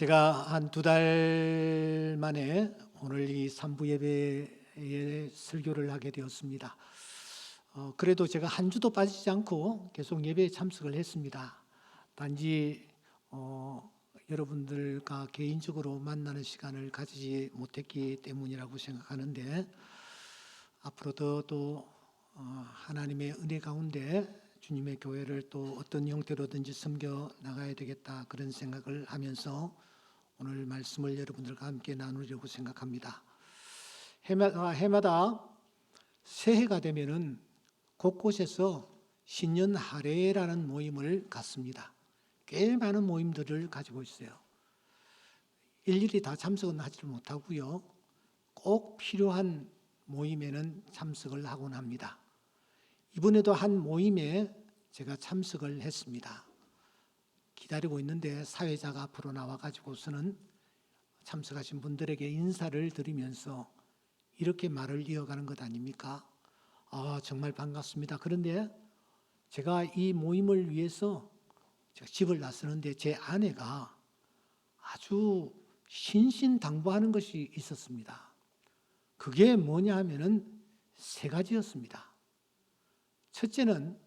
제가 한 2달 만에 오늘 이 3부 예배에 설교를 하게 되었습니다. 그래도 제가 한 주도 빠지지 않고 계속 예배에 참석을 했습니다. 단지 여러분들과 개인적으로 만나는 시간을 가지지 못했기 때문이라고 생각하는데, 앞으로도 또 하나님의 은혜 가운데 주님의 교회를 또 어떤 형태로든지 섬겨 나가야 되겠다, 그런 생각을 하면서 오늘 말씀을 여러분들과 함께 나누려고 생각합니다. 해마다 새해가 되면은 곳곳에서 신년 할애라는 모임을 갖습니다. 꽤 많은 모임들을 가지고 있어요. 일일이 다 참석은 하지 못하고요, 꼭 필요한 모임에는 참석을 하곤 합니다. 이번에도 한 모임에 제가 참석을 했습니다. 기다리고 있는데 사회자가 앞으로 나와가지고서는 참석하신 분들에게 인사를 드리면서 이렇게 말을 이어가는 것 아닙니까? 정말 반갑습니다. 그런데 제가 이 모임을 위해서 제가 집을 나서는데 제 아내가 아주 신신당부하는 것이 있었습니다. 그게 뭐냐 하면은 3가지였습니다. 첫째는,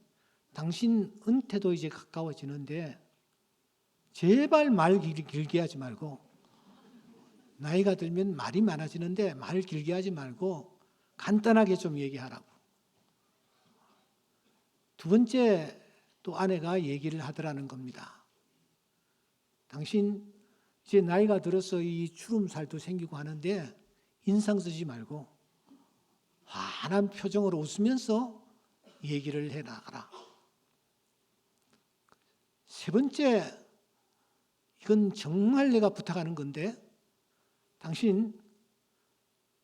당신 은퇴도 이제 가까워지는데 제발 말 길게 하지 말고, 나이가 들면 말이 많아지는데 말 길게 하지 말고 간단하게 좀 얘기하라고. 두 번째, 또 아내가 얘기를 하더라는 겁니다. 당신 이제 나이가 들어서 이 주름살도 생기고 하는데 인상 쓰지 말고 환한 표정으로 웃으면서 얘기를 해 나가라. 세 번째, 이건 정말 내가 부탁하는 건데, 당신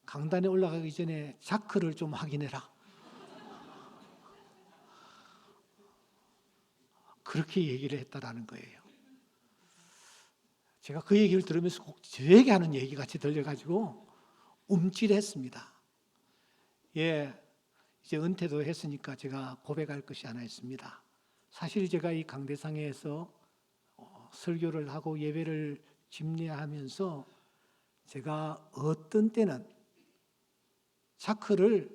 강단에 올라가기 전에 자크를 좀 확인해라. 그렇게 얘기를 했다라는 거예요. 제가 그 얘기를 들으면서 꼭 저에게 하는 얘기 같이 들려가지고 움찔했습니다. 이제 은퇴도 했으니까 제가 고백할 것이 하나 있습니다. 사실 제가 이 강대상에서 설교를 하고 예배를 집례하면서 제가 어떤 때는 자크를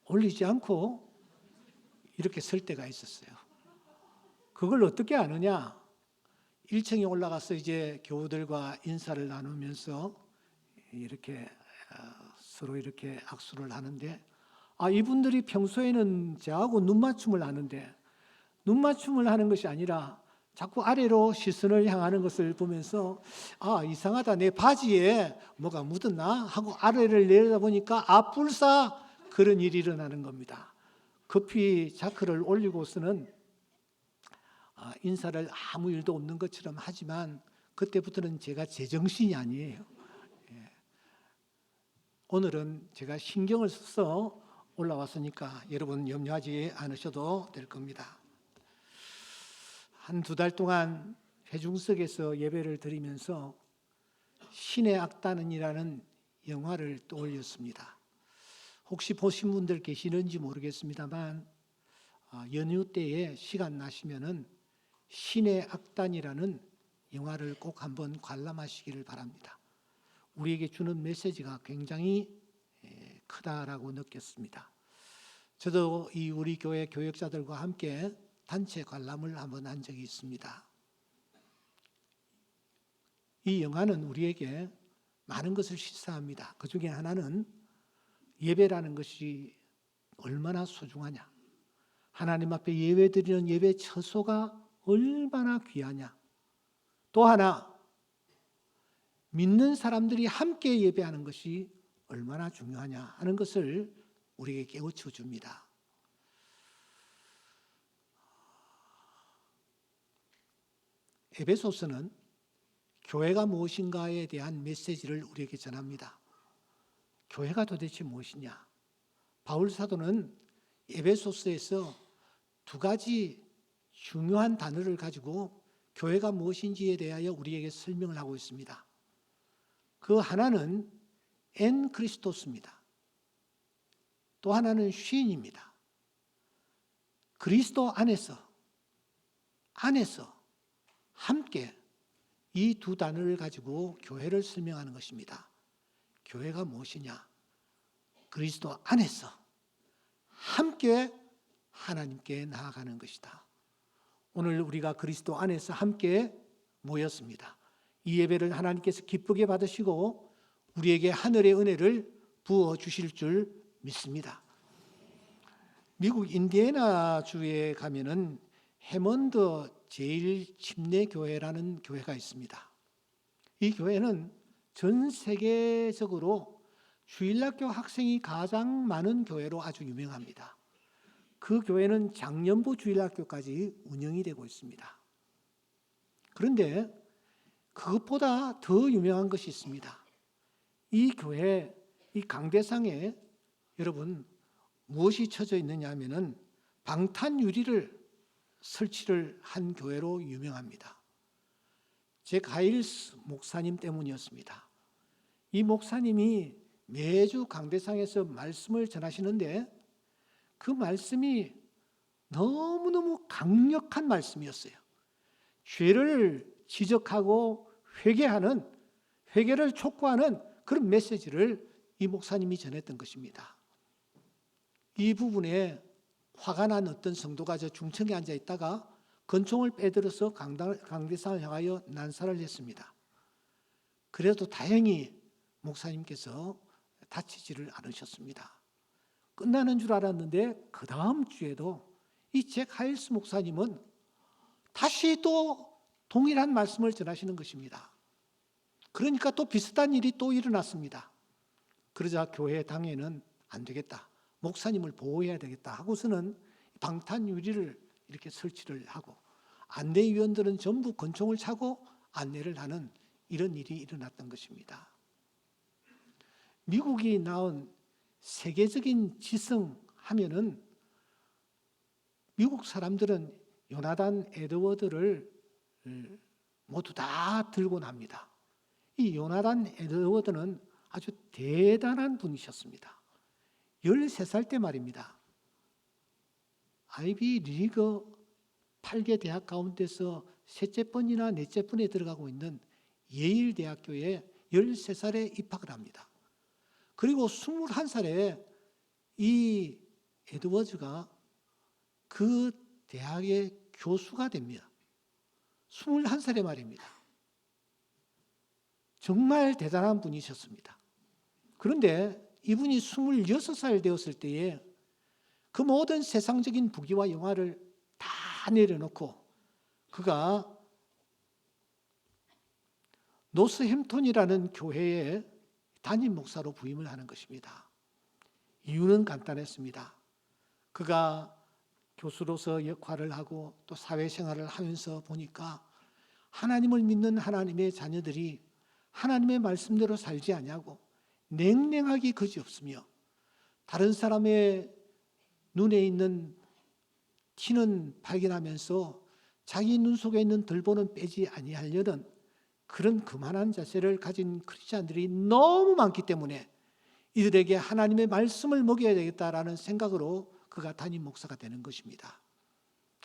올리지 않고 이렇게 설 때가 있었어요. 그걸 어떻게 아느냐? 1층에 올라가서 이제 교우들과 인사를 나누면서 이렇게 서로 이렇게 악수를 하는데, 이분들이 평소에는 저하고 눈맞춤을 하는데 눈맞춤을 하는 것이 아니라 자꾸 아래로 시선을 향하는 것을 보면서 이상하다, 내 바지에 뭐가 묻었나 하고 아래를 내려다보니까 불사 그런 일이 일어나는 겁니다. 급히 자크를 올리고서는 인사를 아무 일도 없는 것처럼 하지만 그때부터는 제가 제정신이 아니에요. 오늘은 제가 신경을 써서 올라왔으니까 여러분 염려하지 않으셔도 될 겁니다. 한 2달 동안 회중석에서 예배를 드리면서 신의 악단이라는 영화를 떠올렸습니다. 혹시 보신 분들 계시는지 모르겠습니다만, 연휴 때에 시간 나시면은 신의 악단이라는 영화를 꼭 한번 관람하시기를 바랍니다. 우리에게 주는 메시지가 굉장히 크다라고 느꼈습니다. 저도 이 우리 교회 교역자들과 함께 단체 관람을 한번 한 적이 있습니다. 이 영화는 우리에게 많은 것을 시사합니다. 그 중에 하나는 예배라는 것이 얼마나 소중하냐, 하나님 앞에 예배드리는 예배 처소가 얼마나 귀하냐, 또 하나 믿는 사람들이 함께 예배하는 것이 얼마나 중요하냐 하는 것을 우리에게 깨우쳐 줍니다. 에베소서는 교회가 무엇인가에 대한 메시지를 우리에게 전합니다. 교회가 도대체 무엇이냐? 바울 사도는 에베소서에서 2가지 중요한 단어를 가지고 교회가 무엇인지에 대하여 우리에게 설명을 하고 있습니다. 그 하나는 엔 크리스토스입니다. 또 하나는 쉰입니다. 그리스도 안에서 함께 이 두 단어를 가지고 교회를 설명하는 것입니다. 교회가 무엇이냐? 그리스도 안에서 함께 하나님께 나아가는 것이다. 오늘 우리가 그리스도 안에서 함께 모였습니다. 이 예배를 하나님께서 기쁘게 받으시고 우리에게 하늘의 은혜를 부어 주실 줄 믿습니다. 미국 인디애나 주에 가면은 해먼드 제1침례교회라는 교회가 있습니다. 이 교회는 전 세계적으로 주일학교 학생이 가장 많은 교회로 아주 유명합니다. 그 교회는 장년부 주일학교까지 운영이 되고 있습니다. 그런데 그것보다 더 유명한 것이 있습니다. 이 교회, 이 강대상에 여러분 무엇이 쳐져 있느냐 하면은 방탄 유리를 설치를 한 교회로 유명합니다. 제 가일스 목사님 때문이었습니다. 이 목사님이 매주 강대상에서 말씀을 전하시는데 그 말씀이 너무너무 강력한 말씀이었어요. 죄를 지적하고 회개를 촉구하는 그런 메시지를 이 목사님이 전했던 것입니다. 이 부분에 화가 난 어떤 성도가 저 중층에 앉아 있다가 권총을 빼들어서 강대상을 향하여 난사를 했습니다. 그래도 다행히 목사님께서 다치지를 않으셨습니다. 끝나는 줄 알았는데 그 다음 주에도 이 잭 하일스 목사님은 다시 또 동일한 말씀을 전하시는 것입니다. 그러니까 또 비슷한 일이 또 일어났습니다. 그러자 교회 당회는 안 되겠다. 목사님을 보호해야 되겠다 하고서는 방탄 유리를 이렇게 설치를 하고 안내위원들은 전부 권총을 차고 안내를 하는 이런 일이 일어났던 것입니다. 미국이 낳은 세계적인 지성 하면은 미국 사람들은 요나단 에드워드를 모두 다 들고 납니다. 이 요나단 에드워드는 아주 대단한 분이셨습니다. 13살 때 말입니다. 아이비 리그 8개 대학 가운데서 셋째 번이나 넷째 번에 들어가고 있는 예일 대학교에 13살에 입학을 합니다. 그리고 21살에 이 에드워즈가 그 대학의 교수가 됩니다. 21살에 말입니다. 정말 대단한 분이셨습니다. 그런데 이분이 26살 되었을 때에 그 모든 세상적인 부귀와 영화를 다 내려놓고 그가 노스햄턴이라는 교회에 담임 목사로 부임을 하는 것입니다. 이유는 간단했습니다. 그가 교수로서 역할을 하고 또 사회생활을 하면서 보니까 하나님을 믿는 하나님의 자녀들이 하나님의 말씀대로 살지 아니하고 냉랭하기 그지없으며 다른 사람의 눈에 있는 티는 발견하면서 자기 눈 속에 있는 들보는 빼지 아니하려는 그런 그만한 자세를 가진 크리스찬들이 너무 많기 때문에 이들에게 하나님의 말씀을 먹여야 되겠다라는 생각으로 그가 담임 목사가 되는 것입니다.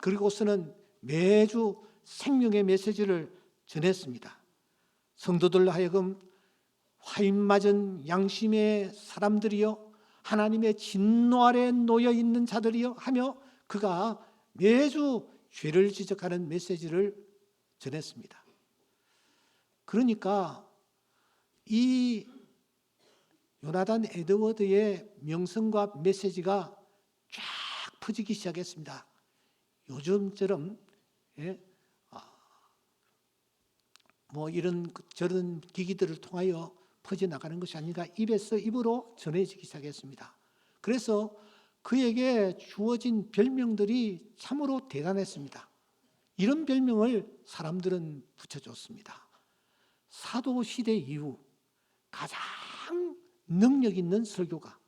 그리고서는 매주 생명의 메시지를 전했습니다. 성도들 하여금 화인 맞은 양심의 사람들이여 하나님의 진노 아래 놓여 있는 자들이여 하며 그가 매주 죄를 지적하는 메시지를 전했습니다. 그러니까 이 요나단 에드워드의 명성과 메시지가 쫙 퍼지기 시작했습니다. 요즘처럼 이런 저런 기기들을 통하여 퍼져나가는 것이 아니라 입에서 입으로 전해지기 시작했습니다. 그래서 그에게 주어진 별명들이 참으로 대단했습니다. 이런 별명을 사람들은 붙여줬습니다. 사도 시대 이후 가장 능력 있는 설교가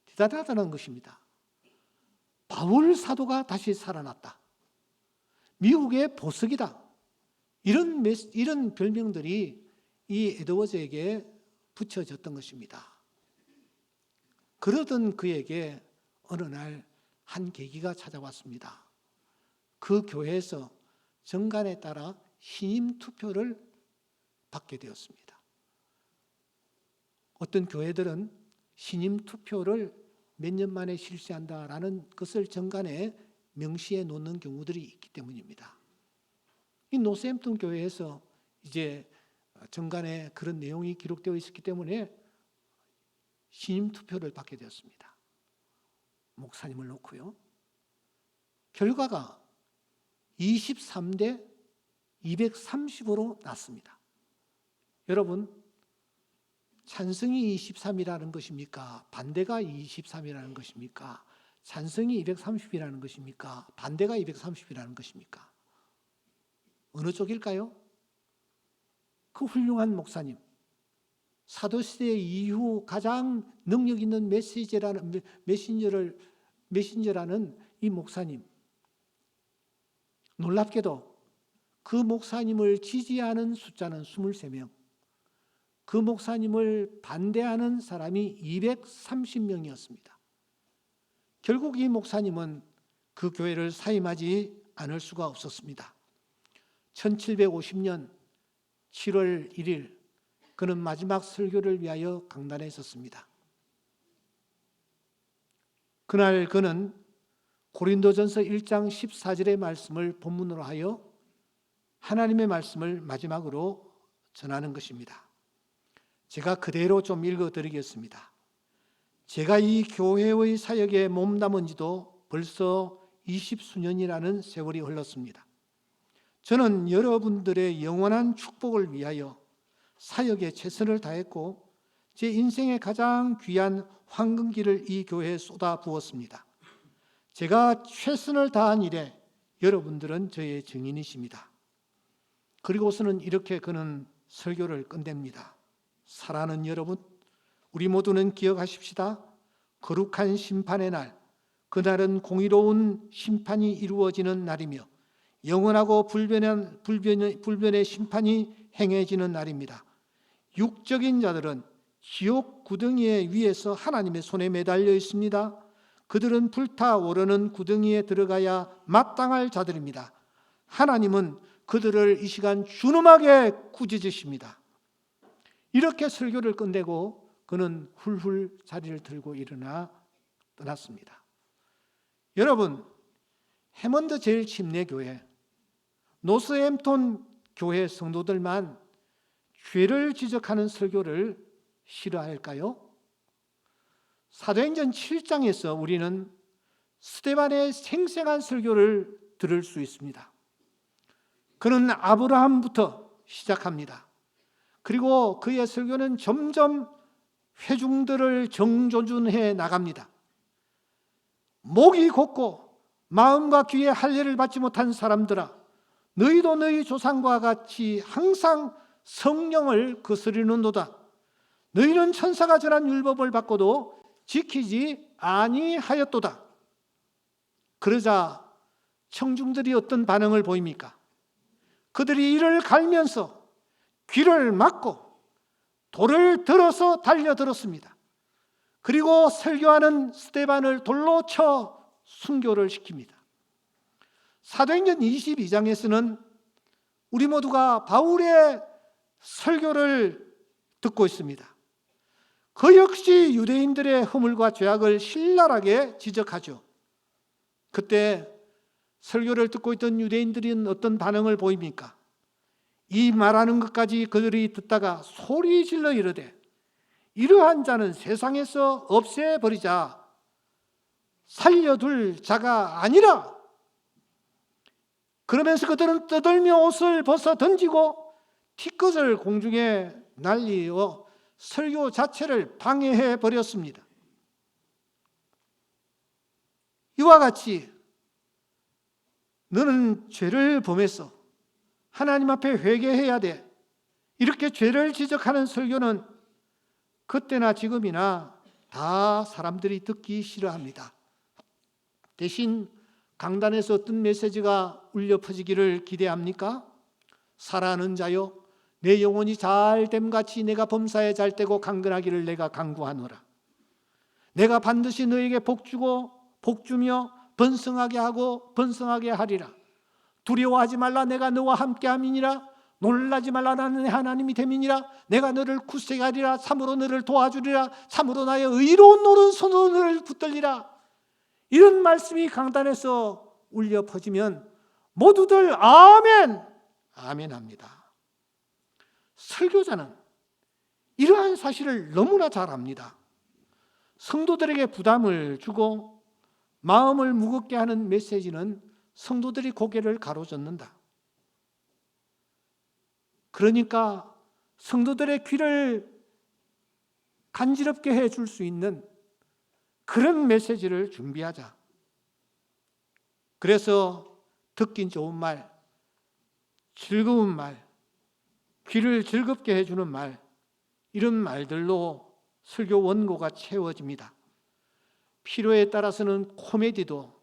대단하다는 것입니다. 바울 사도가 다시 살아났다. 미국의 보석이다. 이런 별명들이 이 에드워즈에게 붙여졌던 것입니다. 그러던 그에게 어느 날 한 계기가 찾아왔습니다. 그 교회에서 정관에 따라 신임 투표를 받게 되었습니다. 어떤 교회들은 신임 투표를 몇 년 만에 실시한다라는 것을 정관에 명시해 놓는 경우들이 있기 때문입니다. 이 노스햄튼 교회에서 이제 정관에 그런 내용이 기록되어 있었기 때문에 신임 투표를 받게 되었습니다. 목사님을 놓고요. 결과가 23대 230으로 났습니다. 여러분, 찬성이 23이라는 것입니까? 반대가 23이라는 것입니까? 찬성이 230이라는 것입니까? 반대가 230이라는 것입니까? 어느 쪽일까요? 그 훌륭한 목사님, 사도시대 이후 가장 능력 있는 메신저라는 이 목사님, 놀랍게도 그 목사님을 지지하는 숫자는 23명, 그 목사님을 반대하는 사람이 230명이었습니다. 결국 이 목사님은 그 교회를 사임하지 않을 수가 없었습니다. 1750년 7월 1일 그는 마지막 설교를 위하여 강단에 섰습니다. 그날 그는 고린도전서 1장 14절의 말씀을 본문으로 하여 하나님의 말씀을 마지막으로 전하는 것입니다. 제가 그대로 좀 읽어드리겠습니다. 제가 이 교회의 사역에 몸담은 지도 벌써 20수년이라는 세월이 흘렀습니다. 저는 여러분들의 영원한 축복을 위하여 사역에 최선을 다했고 제 인생의 가장 귀한 황금기를 이 교회에 쏟아 부었습니다. 제가 최선을 다한 일에 여러분들은 저의 증인이십니다. 그리고서는 이렇게 그는 설교를 끝냅니다. 사랑하는 여러분, 우리 모두는 기억하십시다. 거룩한 심판의 날, 그날은 공의로운 심판이 이루어지는 날이며 영원하고 불변의 심판이 행해지는 날입니다. 육적인 자들은 지옥 구덩이에 위에서 하나님의 손에 매달려 있습니다. 그들은 불타오르는 구덩이에 들어가야 마땅할 자들입니다. 하나님은 그들을 이 시간 준엄하게 꾸짖으십니다. 이렇게 설교를 끝내고 그는 훌훌 자리를 들고 일어나 떠났습니다. 여러분, 해먼드 제일 침례교회, 노스햄튼 교회 성도들만 죄를 지적하는 설교를 싫어할까요? 사도행전 7장에서 우리는 스데반의 생생한 설교를 들을 수 있습니다. 그는 아브라함부터 시작합니다. 그리고 그의 설교는 점점 회중들을 정조준해 나갑니다. 목이 곧고 마음과 귀에 할례를 받지 못한 사람들아, 너희도 너희 조상과 같이 항상 성령을 거스리는도다. 너희는 천사가 전한 율법을 받고도 지키지 아니하였도다. 그러자 청중들이 어떤 반응을 보입니까? 그들이 이를 갈면서 귀를 막고 돌을 들어서 달려들었습니다. 그리고 설교하는 스데반을 돌로 쳐 순교를 시킵니다. 사도행전 22장에서는 우리 모두가 바울의 설교를 듣고 있습니다. 그 역시 유대인들의 허물과 죄악을 신랄하게 지적하죠. 그때 설교를 듣고 있던 유대인들은 어떤 반응을 보입니까? 이 말하는 것까지 그들이 듣다가 소리 질러 이르되 이러한 자는 세상에서 없애버리자, 살려둘 자가 아니라. 그러면서 그들은 떠들며 옷을 벗어 던지고 티끝을 공중에 날리어 설교 자체를 방해해 버렸습니다. 이와 같이 너는 죄를 범했어, 하나님 앞에 회개해야 돼, 이렇게 죄를 지적하는 설교는 그때나 지금이나 다 사람들이 듣기 싫어합니다. 대신 강단에서 어떤 메시지가 울려 퍼지기를 기대합니까? 사랑하는 자여, 내 영혼이 잘됨같이 내가 범사에 잘되고 강건하기를 내가 간구하노라. 내가 반드시 너에게 복주고 복주며 번성하게 하고 번성하게 하리라. 두려워하지 말라, 내가 너와 함께함이니라. 놀라지 말라, 나는 내 하나님이 됨이니라. 내가 너를 굳세게 참으로 너를 도와주리라. 참으로 나의 의로운 오른손으로 너를 붙들리라. 이런 말씀이 강단에서 울려 퍼지면 모두들 아멘, 아멘 합니다. 설교자는 이러한 사실을 너무나 잘 압니다. 성도들에게 부담을 주고 마음을 무겁게 하는 메시지는 성도들이 고개를 가로젓는다. 그러니까 성도들의 귀를 간지럽게 해줄 수 있는 그런 메시지를 준비하자. 그래서 듣긴 좋은 말, 즐거운 말, 귀를 즐겁게 해주는 말, 이런 말들로 설교 원고가 채워집니다. 필요에 따라서는 코미디도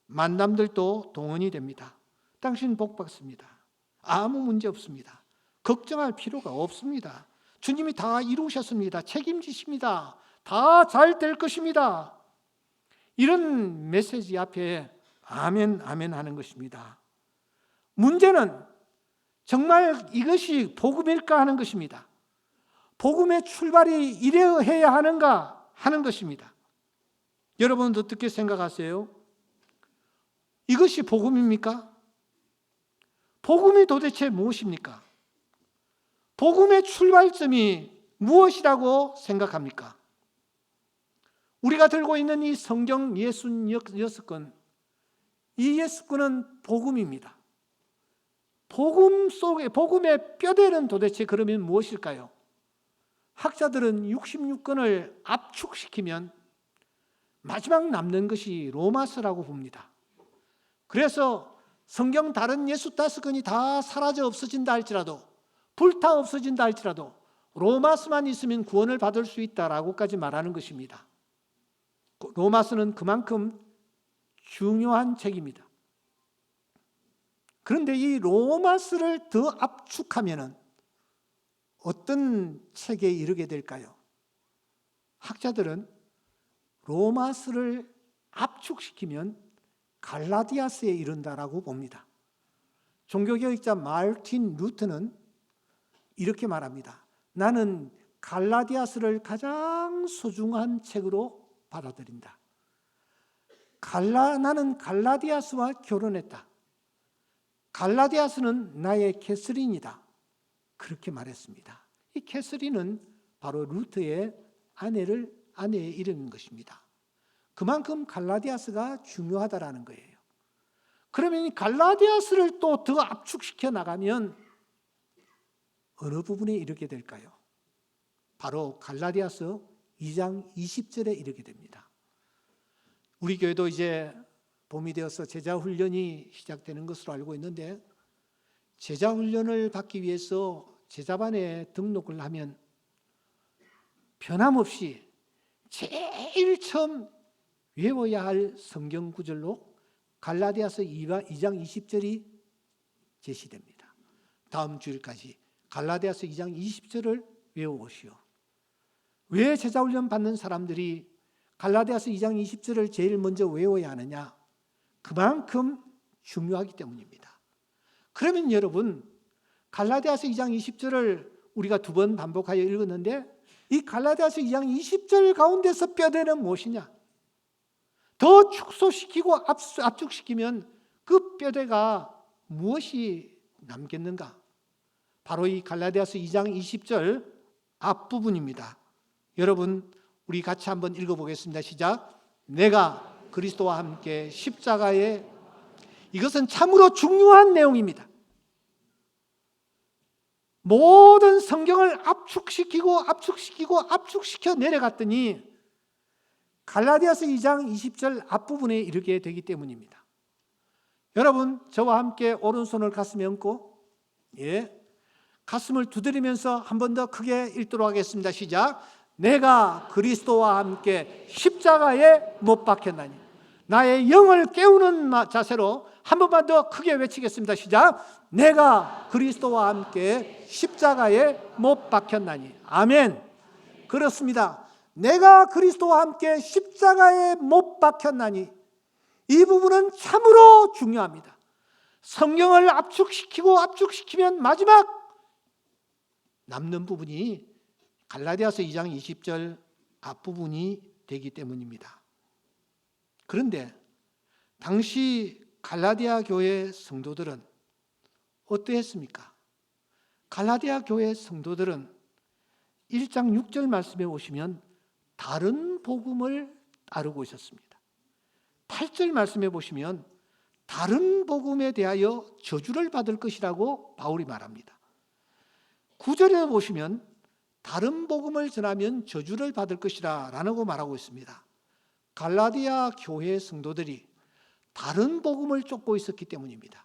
만남들도 동원이 됩니다. 당신 복 받습니다. 아무 문제 없습니다. 걱정할 필요가 없습니다. 주님이 다 이루셨습니다. 책임지십니다. 다 잘 될 것입니다. 이런 메시지 앞에 아멘, 아멘 하는 것입니다. 문제는 정말 이것이 복음일까 하는 것입니다. 복음의 출발이 이래야 하는가 하는 것입니다. 여러분 어떻게 생각하세요? 이것이 복음입니까? 복음이 도대체 무엇입니까? 복음의 출발점이 무엇이라고 생각합니까? 우리가 들고 있는 이 성경 66권, 이 66권은 복음입니다. 복음 속에, 복음의 뼈대는 도대체 그러면 무엇일까요? 학자들은 66권을 압축시키면 마지막 남는 것이 로마서라고 봅니다. 그래서 성경 다른 65권이 다 사라져 없어진다 할지라도, 불타 없어진다 할지라도 로마서만 있으면 구원을 받을 수 있다라고까지 말하는 것입니다. 로마서는 그만큼 중요한 책입니다. 그런데 이 로마서를 더 압축하면 어떤 책에 이르게 될까요? 학자들은 로마서를 압축시키면 갈라디아서에 이른다라고 봅니다. 종교개혁자 마르틴 루터는 이렇게 말합니다. 나는 갈라디아서를 가장 소중한 책으로 받아들인다. 나는 갈라디아서와 결혼했다. 갈라디아서는 나의 캐서린이다. 그렇게 말했습니다. 이 캐서린은 바로 루터의 아내의 이름인 것입니다. 그만큼 갈라디아서가 중요하다라는 거예요. 그러면 이 갈라디아서를 또 더 압축시켜 나가면 어느 부분에 이르게 될까요? 바로 갈라디아서 2장 20절에 이르게 됩니다. 우리 교회도 이제 봄이 되어서 제자훈련이 시작되는 것으로 알고 있는데, 제자훈련을 받기 위해서 제자반에 등록을 하면 변함없이 제일 처음 외워야 할 성경 구절로 갈라디아서 2장 20절이 제시됩니다. 다음 주일까지 갈라디아서 2장 20절을 외워오시오. 왜 제자훈련 받는 사람들이 갈라디아서 2장 20절을 제일 먼저 외워야 하느냐? 그만큼 중요하기 때문입니다. 그러면 여러분, 갈라디아서 2장 20절을 우리가 2번 반복하여 읽었는데, 이 갈라디아서 2장 20절 가운데서 뼈대는 무엇이냐? 더 축소시키고 압축시키면 그 뼈대가 무엇이 남겠는가? 바로 이 갈라디아서 2장 20절 앞부분입니다. 여러분, 우리 같이 한번 읽어보겠습니다. 시작. 내가 그리스도와 함께 십자가에, 이것은 참으로 중요한 내용입니다. 모든 성경을 압축시켜 내려갔더니 갈라디아서 2장 20절 앞부분에 이르게 되기 때문입니다. 여러분, 저와 함께 오른손을 가슴에 얹고 가슴을 두드리면서 한 번 더 크게 읽도록 하겠습니다. 시작. 내가 그리스도와 함께 십자가에 못 박혔나니. 나의 영을 깨우는 자세로 한 번만 더 크게 외치겠습니다. 시작. 내가 그리스도와 함께 십자가에 못 박혔나니. 아멘. 그렇습니다. 내가 그리스도와 함께 십자가에 못 박혔나니. 이 부분은 참으로 중요합니다. 성경을 압축시키면 마지막 남는 부분이 갈라디아서 2장 20절 앞부분이 되기 때문입니다. 그런데 당시 갈라디아 교회 성도들은 어떠했습니까? 갈라디아 교회 성도들은 1장 6절 말씀에 보시면 다른 복음을 따르고 있었습니다. 8절 말씀에 보시면 다른 복음에 대하여 저주를 받을 것이라고 바울이 말합니다. 9절에 보시면 다른 복음을 전하면 저주를 받을 것이라 라고 말하고 있습니다. 갈라디아 교회 성도들이 다른 복음을 쫓고 있었기 때문입니다.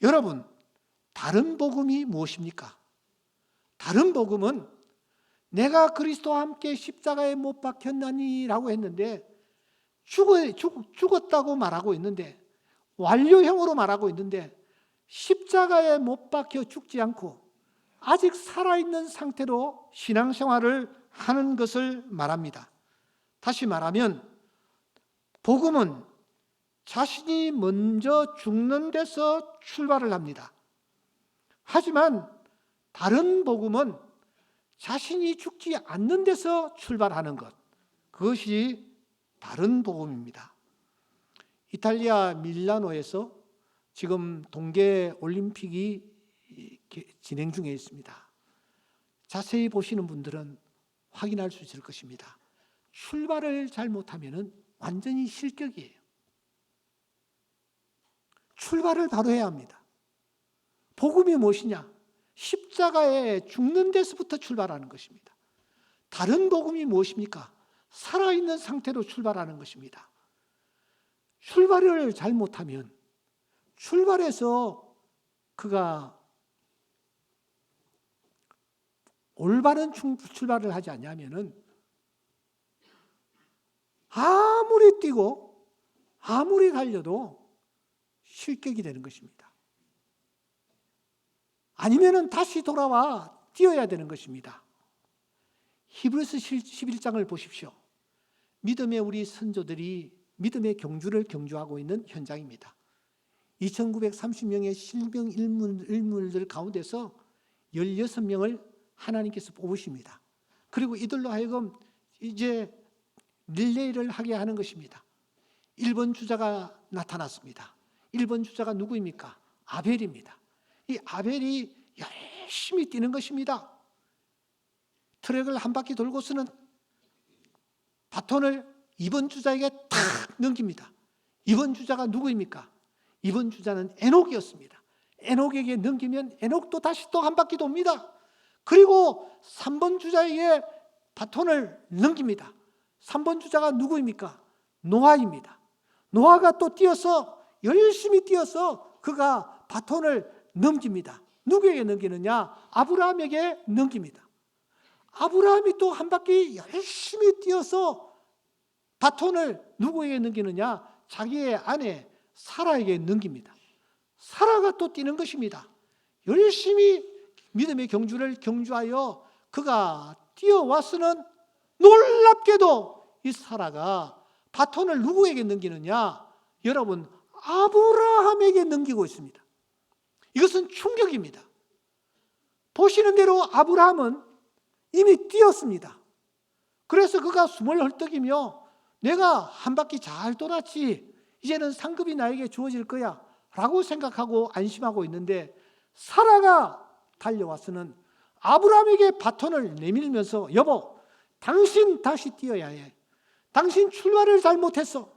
여러분, 다른 복음이 무엇입니까? 다른 복음은 내가 그리스도와 함께 십자가에 못 박혔나니 라고 했는데 죽었다고 말하고 있는데 완료형으로 말하고 있는데 십자가에 못 박혀 죽지 않고 아직 살아있는 상태로 신앙생활을 하는 것을 말합니다. 다시 말하면 복음은 자신이 먼저 죽는 데서 출발을 합니다. 하지만 다른 복음은 자신이 죽지 않는 데서 출발하는 것, 그것이 다른 복음입니다. 이탈리아 밀라노에서 지금 동계 올림픽이 진행 중에 있습니다. 자세히 보시는 분들은 확인할 수 있을 것입니다. 출발을 잘못하면 완전히 실격이에요. 출발을 바로 해야 합니다. 복음이 무엇이냐? 십자가에 죽는 데서부터 출발하는 것입니다. 다른 복음이 무엇입니까? 살아있는 상태로 출발하는 것입니다. 출발을 잘못하면 출발해서 그가 올바른 출발을 하지 않으면 아무리 뛰고 아무리 달려도 실격이 되는 것입니다. 아니면 다시 돌아와 뛰어야 되는 것입니다. 히브리서 11장을 보십시오. 믿음의 우리 선조들이 믿음의 경주를 경주하고 있는 현장입니다. 2930명의 신병 일물들 가운데서 16명을 하나님께서 뽑으십니다. 그리고 이들로 하여금 이제 릴레이를 하게 하는 것입니다. 1번 주자가 나타났습니다. 1번 주자가 누구입니까? 아벨입니다. 이 아벨이 열심히 뛰는 것입니다. 트랙을 한 바퀴 돌고서는 바톤을 2번 주자에게 탁 넘깁니다. 2번 주자가 누구입니까? 2번 주자는 에녹이었습니다. 에녹에게 넘기면 에녹도 다시 또 한 바퀴 돕니다. 그리고 3번 주자에게 바톤을 넘깁니다. 3번 주자가 누구입니까? 노아입니다. 노아가 또 뛰어서 열심히 뛰어서 그가 바톤을 넘깁니다. 누구에게 넘기느냐? 아브라함에게 넘깁니다. 아브라함이 또 한 바퀴 열심히 뛰어서 바톤을 누구에게 넘기느냐? 자기의 아내 사라에게 넘깁니다. 사라가 또 뛰는 것입니다. 열심히 믿음의 경주를 경주하여 그가 뛰어와서는 놀랍게도 이 사라가 바톤을 누구에게 넘기느냐? 여러분, 아브라함에게 넘기고 있습니다. 이것은 충격입니다. 보시는 대로 아브라함은 이미 뛰었습니다. 그래서 그가 숨을 헐떡이며 내가 한 바퀴 잘 돌았지, 이제는 상급이 나에게 주어질 거야 라고 생각하고 안심하고 있는데, 사라가 달려와서는 아브라함에게 바톤을 내밀면서 여보, 당신 다시 뛰어야 해. 당신 출발을 잘못했어.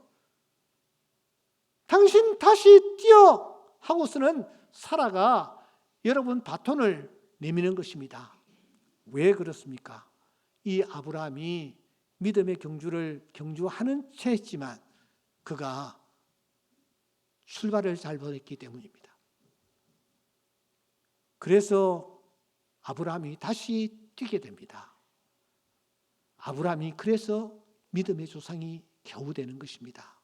당신 다시 뛰어 하고서는 사라가 여러분 바톤을 내미는 것입니다. 왜 그렇습니까? 이 아브라함이 믿음의 경주를 경주하는 채 했지만 그가 출발을 잘못했기 때문입니다. 그래서 아브라함이 다시 뛰게 됩니다. 아브라함이 그래서 믿음의 조상이 겨우 되는 것입니다.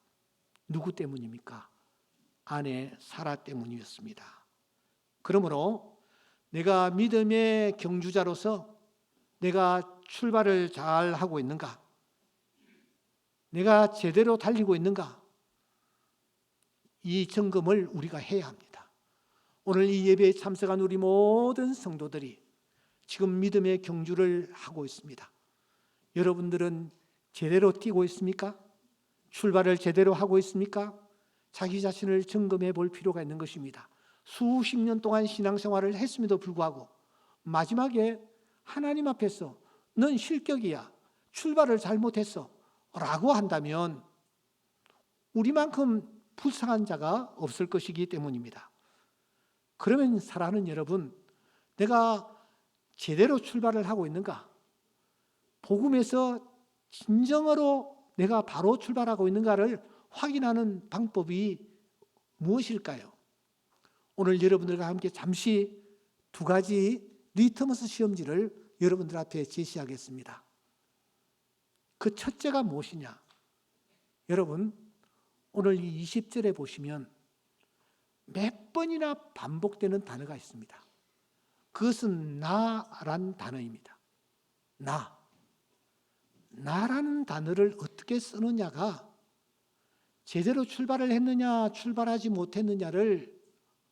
누구 때문입니까? 아내 사라 때문이었습니다. 그러므로 내가 믿음의 경주자로서 내가 출발을 잘 하고 있는가? 내가 제대로 달리고 있는가? 이 점검을 우리가 해야 합니다. 오늘 이 예배에 참석한 우리 모든 성도들이 지금 믿음의 경주를 하고 있습니다. 여러분들은 제대로 뛰고 있습니까? 출발을 제대로 하고 있습니까? 자기 자신을 점검해 볼 필요가 있는 것입니다. 수십 년 동안 신앙생활을 했음에도 불구하고 마지막에 하나님 앞에서 넌 실격이야, 출발을 잘못했어 라고 한다면 우리만큼 불쌍한 자가 없을 것이기 때문입니다. 그러면 사랑하는 여러분, 내가 제대로 출발을 하고 있는가? 복음에서 진정으로 내가 바로 출발하고 있는가를 확인하는 방법이 무엇일까요? 오늘 여러분들과 함께 잠시 두 가지 리트머스 시험지를 여러분들 앞에 제시하겠습니다. 그 첫째가 무엇이냐? 여러분, 오늘 이 20절에 보시면 몇 번이나 반복되는 단어가 있습니다. 그것은 나란 단어입니다. 나라는 단어를 어떻게 쓰느냐가 제대로 출발을 했느냐 출발하지 못했느냐를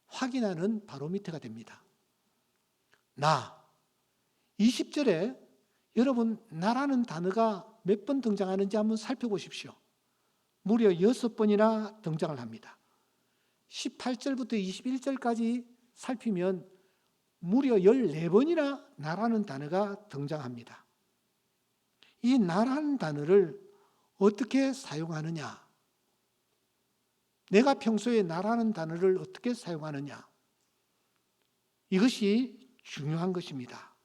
확인하는 바로미터가 됩니다. 20절에 여러분 나라는 단어가 몇 번 등장하는지 한번 살펴보십시오. 무려 6번이나 등장을 합니다. 18절부터 21절까지 살피면 무려 14번이나 나라는 단어가 등장합니다. 이 나라는 단어를 어떻게 사용하느냐? 내가 평소에 나라는 단어를 어떻게 사용하느냐? 이것이 중요한 것입니다.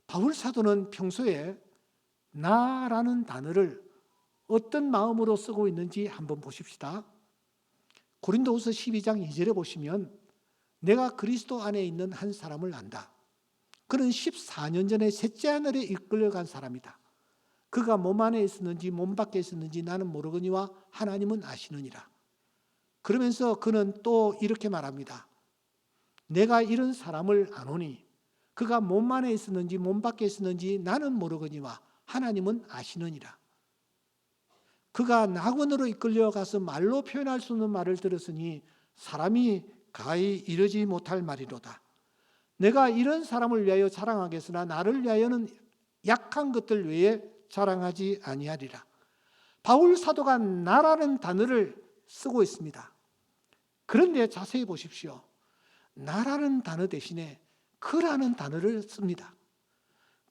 바울 사도는 평소에 나라는 단어를 어떤 마음으로 쓰고 있는지 한번 보십시다. 고린도후서 12장 2절에 보시면 내가 그리스도 안에 있는 한 사람을 안다. 그는 14년 전에 셋째 하늘에 이끌려간 사람이다. 그가 몸 안에 있었는지 몸 밖에 있었는지 나는 모르거니와 하나님은 아시느니라. 그러면서 그는 또 이렇게 말합니다. 내가 이런 사람을 아노니 그가 몸 안에 있었는지 몸 밖에 있었는지 나는 모르거니와 하나님은 아시느니라. 그가 낙원으로 이끌려가서 말로 표현할 수 없는 말을 들었으니 사람이 가히 이르지 못할 말이로다. 내가 이런 사람을 위하여 자랑하겠으나 나를 위하여는 약한 것들 외에 자랑하지 아니하리라. 바울 사도가 나라는 단어를 쓰고 있습니다. 그런데 자세히 보십시오. 나라는 단어 대신에 그라는 단어를 씁니다.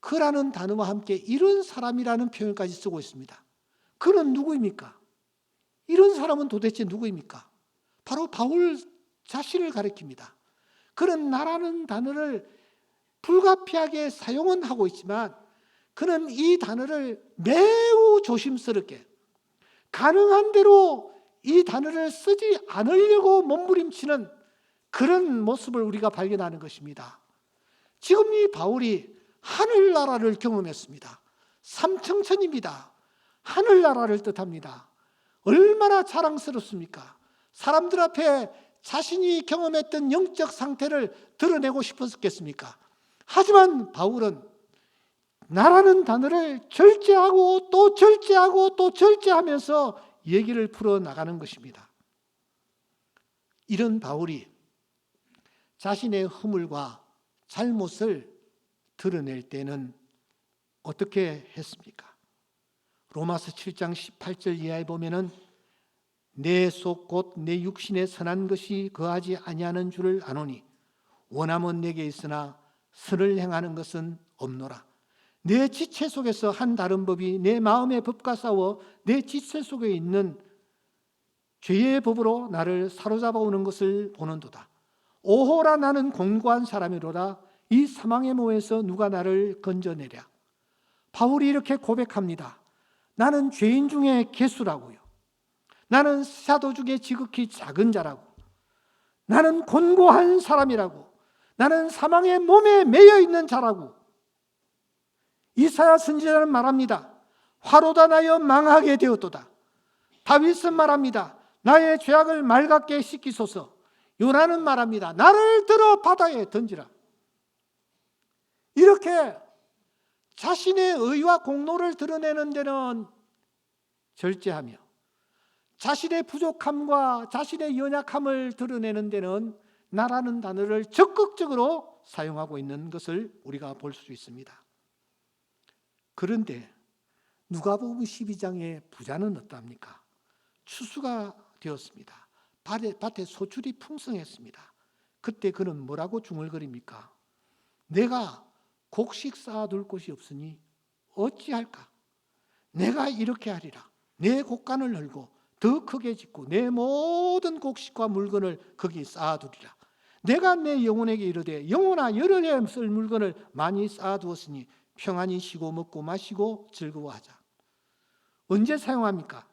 그라는 단어와 함께 이런 사람이라는 표현까지 쓰고 있습니다. 그는 누구입니까? 이런 사람은 도대체 누구입니까? 바로 바울 자신을 가리킵니다. 그는 나라는 단어를 불가피하게 사용은 하고 있지만 그는 이 단어를 매우 조심스럽게 가능한 대로 이 단어를 쓰지 않으려고 몸부림치는 그런 모습을 우리가 발견하는 것입니다. 지금 이 바울이 하늘나라를 경험했습니다. 삼청천입니다. 하늘나라를 뜻합니다. 얼마나 자랑스럽습니까? 사람들 앞에 자신이 경험했던 영적 상태를 드러내고 싶었겠습니까? 하지만 바울은 나라는 단어를 절제하고 또 절제하고 또 절제하면서 얘기를 풀어나가는 것입니다. 이런 바울이 자신의 허물과 잘못을 드러낼 때는 어떻게 했습니까? 로마서 7장 18절 이하에 보면은 내 속 곧 내 육신에 선한 것이 거하지 아니하는 줄을 아노니 원함은 내게 있으나 선을 행하는 것은 없노라. 내 지체 속에서 한 다른 법이 내 마음의 법과 싸워 내 지체 속에 있는 죄의 법으로 나를 사로잡아 오는 것을 보는도다. 오호라 나는 곤고한 사람이로다. 이 사망의 모에서 누가 나를 건져내랴. 바울이 이렇게 고백합니다. 나는 죄인 중에 괴수라고요. 나는 사도 중에 지극히 작은 자라고. 나는 곤고한 사람이라고. 나는 사망의 몸에 매여 있는 자라고. 이사야 선지자는 말합니다. 화로다 나여 망하게 되었도다. 다윗은 말합니다. 나의 죄악을 맑게 씻기소서. 요나는 말합니다. 나를 들어 바다에 던지라. 이렇게 자신의 의와 공로를 드러내는 데는 절제하며 자신의 부족함과 자신의 연약함을 드러내는 데는 나라는 단어를 적극적으로 사용하고 있는 것을 우리가 볼 수 있습니다. 그런데 누가복음 12장의 부자는 어떠합니까? 추수가 되었습니다. 밭에 소출이 풍성했습니다. 그때 그는 뭐라고 중얼거립니까? 내가 곡식 쌓아둘 곳이 없으니 어찌할까? 내가 이렇게 하리라. 내 곡간을 널고 더 크게 짓고 내 모든 곡식과 물건을 거기 쌓아두리라. 내가 내 영혼에게 이르되 영혼아 여러 해 쓸 물건을 많이 쌓아두었으니 평안히 쉬고 먹고 마시고 즐거워하자. 언제 사용합니까?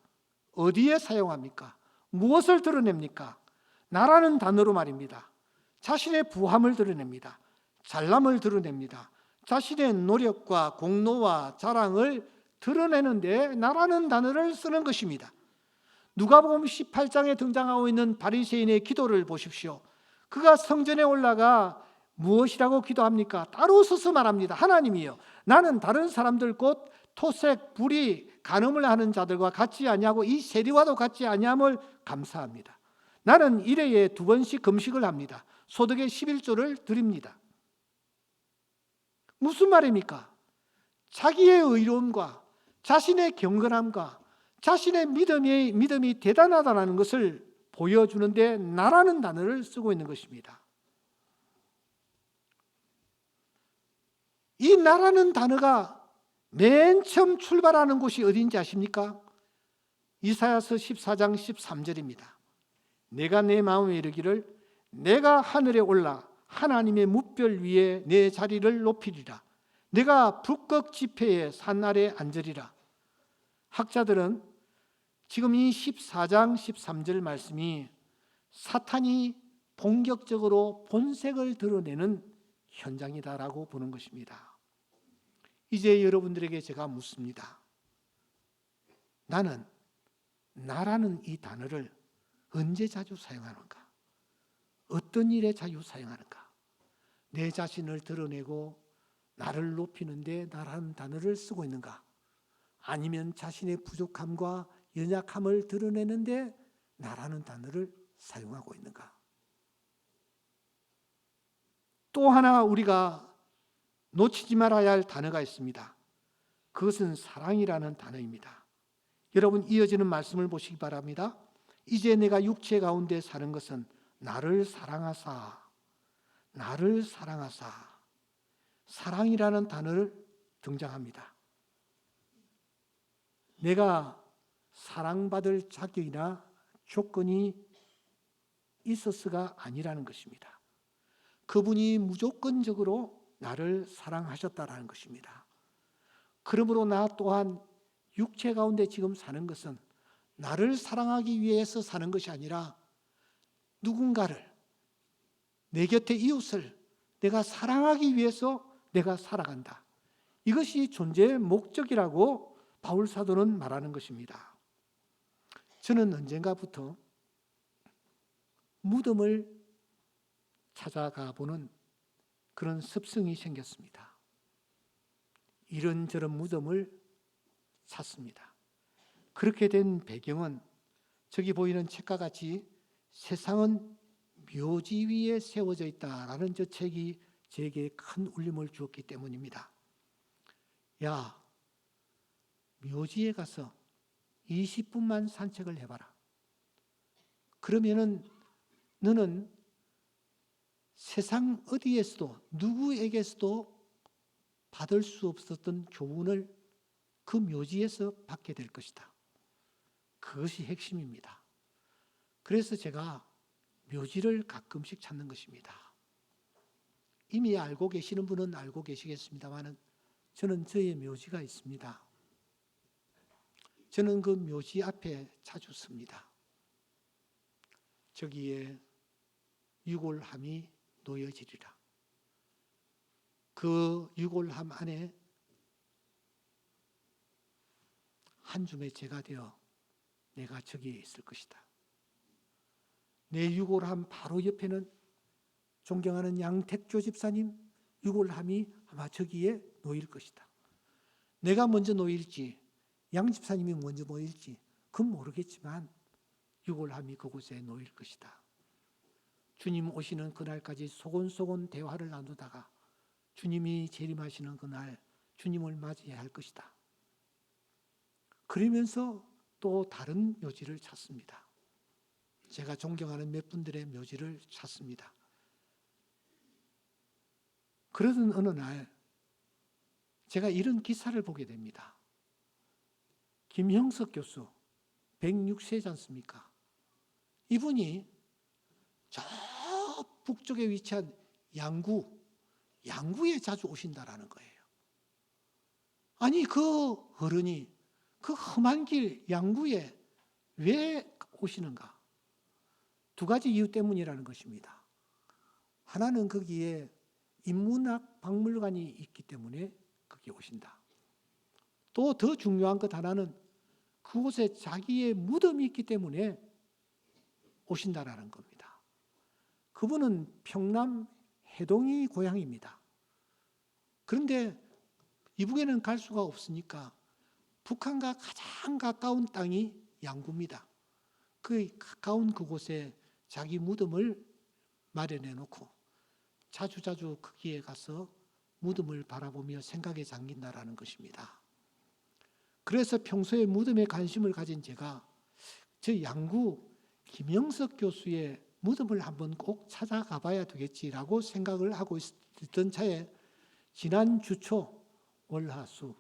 어디에 사용합니까? 무엇을 드러냅니까? 나라는 단어로 말입니다. 자신의 부함을 드러냅니다. 잘남을 드러냅니다. 자신의 노력과 공로와 자랑을 드러내는데 나라는 단어를 쓰는 것입니다. 누가복음 18장에 등장하고 있는 바리새인의 기도를 보십시오. 그가 성전에 올라가 무엇이라고 기도합니까? 따로 서서 말합니다. 하나님이여, 나는 다른 사람들 곧 토색, 불의, 간음을 하는 자들과 같지 아니하고 이 세리와도 같지 아니함을 감사합니다. 나는 일회에 2번씩 금식을 합니다. 소득의 11조를 드립니다. 무슨 말입니까? 자기의 의로움과 자신의 경건함과 자신의 믿음이 대단하다는 것을 보여주는데 나라는 단어를 쓰고 있는 것입니다. 이 나라는 단어가 맨 처음 출발하는 곳이 어딘지 아십니까? 이사야서 14장 13절입니다. 내가 내 마음에 이르기를 내가 하늘에 올라 하나님의 뭇별 위에 내 자리를 높이리라. 내가 북극 지폐의 산 아래 앉으리라. 학자들은 지금 이 14장 13절 말씀이 사탄이 본격적으로 본색을 드러내는 현장이다라고 보는 것입니다. 이제 여러분들에게 제가 묻습니다. 나라는 이 단어를 언제 자주 사용하는가? 어떤 일에 자주 사용하는가? 내 자신을 드러내고 나를 높이는데 나라는 단어를 쓰고 있는가? 아니면 자신의 부족함과 연약함을 드러내는데 나라는 단어를 사용하고 있는가? 또 하나 우리가 놓치지 말아야 할 단어가 있습니다. 그것은 사랑이라는 단어입니다. 여러분, 이어지는 말씀을 보시기 바랍니다. 이제 내가 육체 가운데 사는 것은 나를 사랑하사 사랑이라는 단어를 등장합니다. 내가 사랑받을 자격이나 조건이 있었어가 아니라는 것입니다. 그분이 무조건적으로 나를 사랑하셨다라는 것입니다. 그러므로 나 또한 육체 가운데 지금 사는 것은 나를 사랑하기 위해서 사는 것이 아니라 누군가를, 내 곁의 이웃을 내가 사랑하기 위해서 내가 살아간다. 이것이 존재의 목적이라고 바울 사도는 말하는 것입니다. 저는 언젠가부터 무덤을 찾아가 보는 그런 습성이 생겼습니다. 이런저런 무덤을 찾습니다. 그렇게 된 배경은 저기 보이는 책과 같이 세상은 묘지 위에 세워져 있다라는 저 책이 제게 큰 울림을 주었기 때문입니다. 야, 묘지에 가서 20분만 산책을 해봐라. 그러면은 너는 세상 어디에서도 누구에게서도 받을 수 없었던 교훈을 그 묘지에서 받게 될 것이다. 그것이 핵심입니다. 그래서 제가 묘지를 가끔씩 찾는 것입니다. 이미 알고 계시는 분은 알고 계시겠습니다만 저는 저의 묘지가 있습니다. 저는 그 묘지 앞에 자주 섭니다. 저기에 유골함이 놓여지리라. 그 유골함 안에 한 줌의 재가 되어 내가 저기에 있을 것이다. 내 유골함 바로 옆에는 존경하는 양택조 집사님 유골함이 아마 저기에 놓일 것이다. 내가 먼저 놓일지 양 집사님이 먼저 놓일지 그건 모르겠지만 유골함이 그곳에 놓일 것이다. 주님 오시는 그날까지 소곤소곤 대화를 나누다가 주님이 재림하시는 그날 주님을 맞이해야 할 것이다. 그러면서 또 다른 묘지를 찾습니다. 제가 존경하는 몇 분들의 묘지를 찾습니다. 그러던 어느 날 제가 이런 기사를 보게 됩니다. 김형석 교수 106세지 않습니까? 이분이 저 북쪽에 위치한 양구에 자주 오신다라는 거예요. 아니 그 어른이 그 험한 길 양구에 왜 오시는가? 두 가지 이유 때문이라는 것입니다. 하나는 거기에 인문학 박물관이 있기 때문에 거기에 오신다. 또 더 중요한 것 하나는 그곳에 자기의 무덤이 있기 때문에 오신다라는 겁니다. 그분은 평남 해동이 고향입니다. 그런데 이북에는 갈 수가 없으니까 북한과 가장 가까운 땅이 양구입니다. 그 가까운 그곳에 자기 무덤을 마련해 놓고 자주자주 거기에 가서 무덤을 바라보며 생각에 잠긴다라는 것입니다. 그래서 평소에 무덤에 관심을 가진 제가 저 양구 김영석 교수의 무덤을 한번 꼭 찾아가 봐야 되겠지라고 생각을 하고 있던 차에 지난 주초 월화수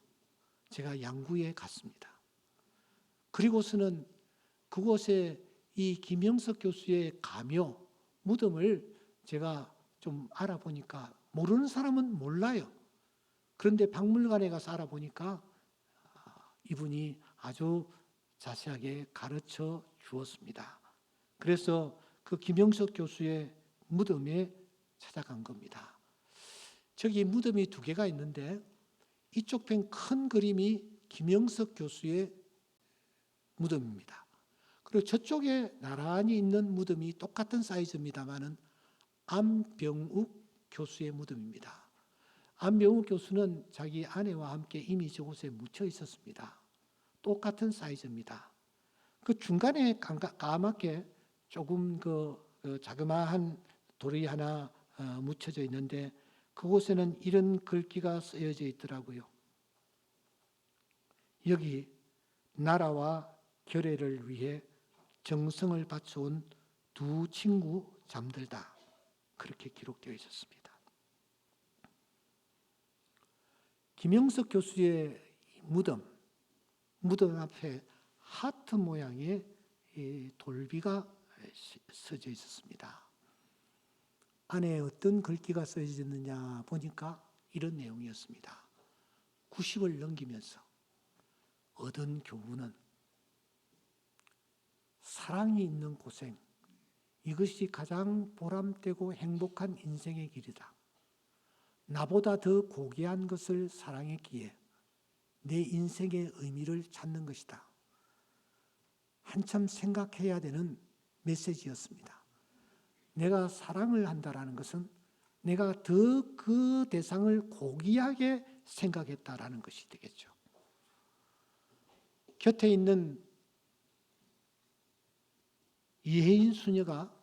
제가 양구에 갔습니다. 그리고서는 그곳에 이 김영석 교수의 가묘 무덤을 제가 좀 알아보니까 모르는 사람은 몰라요. 그런데 박물관에 가서 알아보니까 이분이 아주 자세하게 가르쳐 주었습니다. 그래서 그 김영석 교수의 무덤에 찾아간 겁니다. 저기 무덤이 두 개가 있는데 이쪽 편 큰 그림이 김영석 교수의 무덤입니다. 그리고 저쪽에 나란히 있는 무덤이 똑같은 사이즈입니다만은 안병욱 교수의 무덤입니다. 안병욱 교수는 자기 아내와 함께 이미 저곳에 묻혀 있었습니다. 똑같은 사이즈입니다. 그 중간에 까맣게 조금 그 자그마한 돌이 하나 묻혀져 있는데 그곳에는 이런 글귀가 쓰여져 있더라고요. 여기 나라와 결애를 위해 정성을 바쳐온 두 친구 잠들다. 그렇게 기록되어 있었습니다. 김영석 교수의 무덤 앞에 하트 모양의 돌비가 써져 있었습니다. 안에 어떤 글귀가 써져 있느냐 보니까 이런 내용이었습니다. 90을 넘기면서 얻은 교훈은 사랑이 있는 고생, 이것이 가장 보람되고 행복한 인생의 길이다. 나보다 더 고귀한 것을 사랑했기에 내 인생의 의미를 찾는 것이다. 한참 생각해야 되는 메시지였습니다. 내가 사랑을 한다라는 것은 내가 더 그 대상을 고귀하게 생각했다라는 것이 되겠죠. 곁에 있는 이혜인 수녀가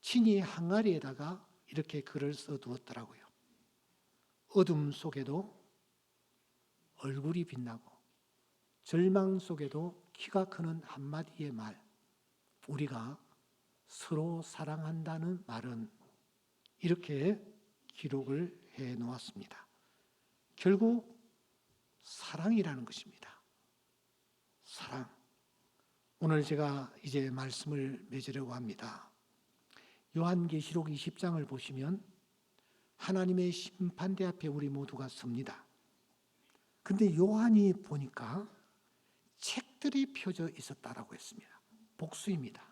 친히 항아리에다가 이렇게 글을 써두었더라고요. 어둠 속에도 얼굴이 빛나고 절망 속에도 키가 크는 한마디의 말, 우리가 서로 사랑한다는 말은, 이렇게 기록을 해 놓았습니다. 결국 사랑이라는 것입니다. 사랑. 오늘 제가 이제 말씀을 맺으려고 합니다. 요한계시록 20장을 보시면 하나님의 심판대 앞에 우리 모두가 섭니다. 근데 요한이 보니까 책들이 펴져 있었다라고 했습니다. 복수입니다.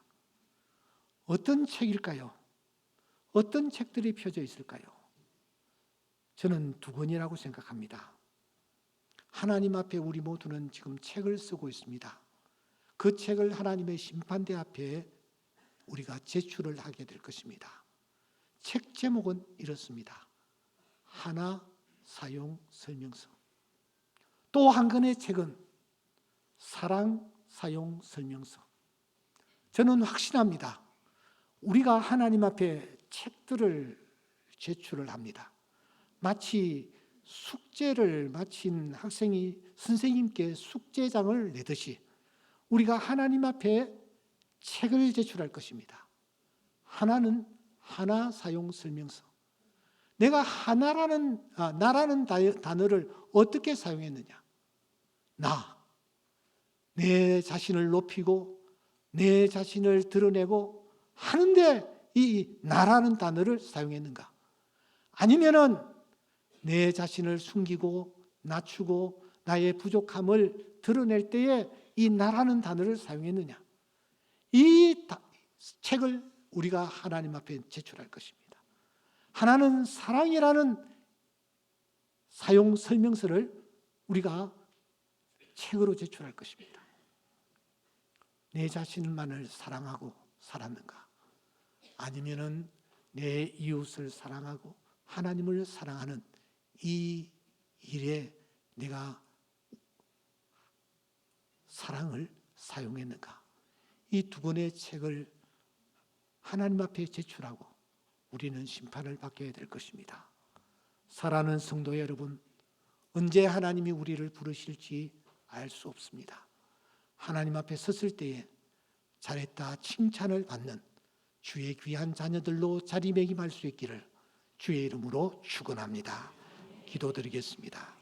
어떤 책일까요? 어떤 책들이 펴져 있을까요? 저는 두 권이라고 생각합니다. 하나님 앞에 우리 모두는 지금 책을 쓰고 있습니다. 그 책을 하나님의 심판대 앞에 우리가 제출을 하게 될 것입니다. 책 제목은 이렇습니다. 하나 사용 설명서. 또 한 권의 책은 사랑 사용 설명서. 저는 확신합니다. 우리가 하나님 앞에 책들을 제출을 합니다. 마치 숙제를 마친 학생이 선생님께 숙제장을 내듯이 우리가 하나님 앞에 책을 제출할 것입니다. 하나는 하나 사용 설명서. 내가 나라는 단어를 어떻게 사용했느냐? 내 자신을 높이고 내 자신을 드러내고 하는데 이 나라는 단어를 사용했는가? 아니면은 내 자신을 숨기고 낮추고 나의 부족함을 드러낼 때에 이 나라는 단어를 사용했느냐? 이 책을 우리가 하나님 앞에 제출할 것입니다. 하나는 사랑이라는 사용 설명서를 우리가 책으로 제출할 것입니다. 내 자신만을 사랑하고 살았는가? 아니면은 내 이웃을 사랑하고 하나님을 사랑하는 이 일에 내가 사랑을 사용했는가? 이 두 권의 책을 하나님 앞에 제출하고 우리는 심판을 받게 될 것입니다. 사랑하는 성도 여러분, 언제 하나님이 우리를 부르실지 알 수 없습니다. 하나님 앞에 섰을 때에 잘했다 칭찬을 받는 주의 귀한 자녀들로 자리매김할 수 있기를 주의 이름으로 축원합니다. 기도드리겠습니다.